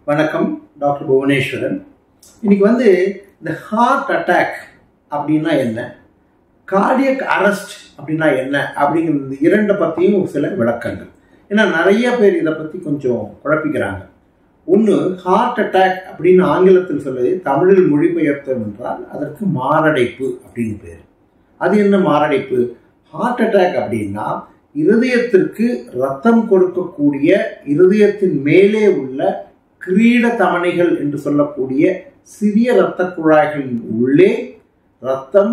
வணக்கம், டாக்டர் புவனேஸ்வரன். இன்னைக்கு இந்த ஹார்ட் அட்டாக் அப்படின்னா என்ன, கார்டியக் அரெஸ்ட் அப்படின்னா என்ன அப்படிங்கிறது இரண்டை பற்றியும் சில விளக்கங்கள். ஏன்னா நிறைய பேர் இதை பற்றி கொஞ்சம் குழப்பிக்கிறாங்க. ஒன்று, ஹார்ட் அட்டாக் அப்படின்னு ஆங்கிலத்தில் சொல்வது, தமிழில் மொழிபெயர்த்தோம் என்றால் அதற்கு மாரடைப்பு அப்படின்னு பேர். அது என்ன மாரடைப்பு? ஹார்ட் அட்டாக் அப்படின்னா இருதயத்திற்கு ரத்தம் கொடுக்கக்கூடிய இருதயத்தின் மேலே உள்ள கிரீட தமனிகள் என்று சொல்லக்கூடிய சிறிய இரத்த குழாய்களின் உள்ளே ரத்தம்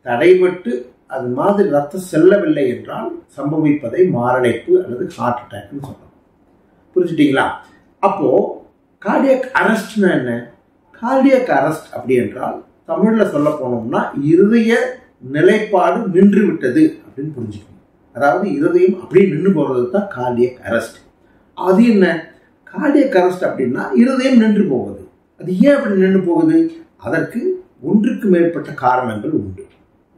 தடைபட்டு அது மாதிரி ரத்தம் செல்லவில்லை என்றால் சம்பவிப்பதை மாரடைப்பு அல்லது ஹார்ட் அட்டாக்னு சொல்லலாம். புரிஞ்சுட்டீங்களா? அப்போ கார்டியக் அரெஸ்ட்னா என்ன? கார்டியக் அரெஸ்ட் அப்படி என்றால் தமிழில் சொல்ல போனோம்னா இருதய நிலைப்பாடு நின்று விட்டது அப்படின்னு புரிஞ்சுக்கணும். அதாவது இருதயம் அப்படியே நின்று போகிறது தான் கார்டியக் அரெஸ்ட். அது என்ன கார்டியக் அரெஸ்ட் அப்படின்னா? இருதயம் நின்று போகுது. அது ஏன் அப்படி நின்று போகுது? அதற்கு ஒன்றுக்கு மேற்பட்ட காரணங்கள் உண்டு.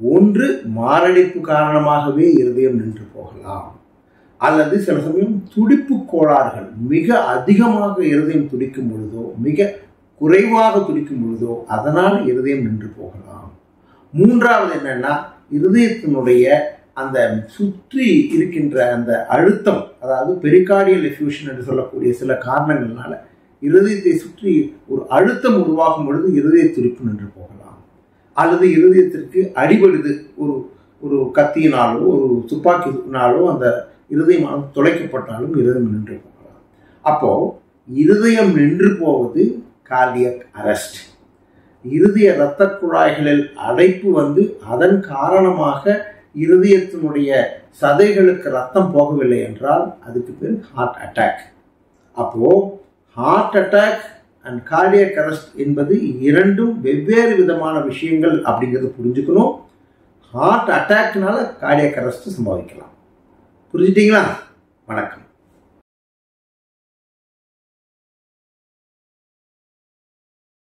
ஒன்று, மாரடைப்பு காரணமாகவே இருதயம் நின்று போகலாம். அல்லது சில சமயம் துடிப்பு கோளாறுகள், மிக அதிகமாக இருதயம் துடிக்கும் பொழுதோ மிக குறைவாக துடிக்கும் பொழுதோ அதனால் இருதயம் நின்று போகலாம். மூன்றாவது என்னன்னா, இருதயத்தினுடைய அந்த சுற்றி இருக்கின்ற அந்த அழுத்தம், அதாவது பெரிகார்டியல் எஃப்யூஷன் என்று சொல்லக்கூடிய சில காரணங்கள்னால இருதயத்தை சுற்றி ஒரு அழுத்தம் உருவாகும் பொழுது இருதய துடிப்பு நின்று போகலாம். அல்லது இருதயத்திற்கு அடிபடுது, ஒரு கத்தியினாலோ ஒரு துப்பாக்கினாலோ அந்த இருதயம் துளைக்கப்பட்டாலும் இருதயம் நின்று போகலாம். அப்போ இருதயம் நின்று போவது கார்டியக் அரெஸ்ட். இருதய இரத்த குழாய்களில் அடைப்பு அதன் காரணமாக இருதயத்தினுடைய சதைகளுக்கு ரத்தம் போகவில்லை என்றால் அதுக்கு பேர் ஹார்ட் அட்டாக். அப்போ heart attack and cardiac arrest என்பது இரண்டும் வெவ்வேறு விதமான விஷயங்கள் அப்படிங்கிறத புரிஞ்சுக்கணும். ஹார்ட் அட்டாக்னால கார்டியக் அரெஸ்ட் சம்பவிக்கலாம். புரிஞ்சுட்டீங்களா? வணக்கம்.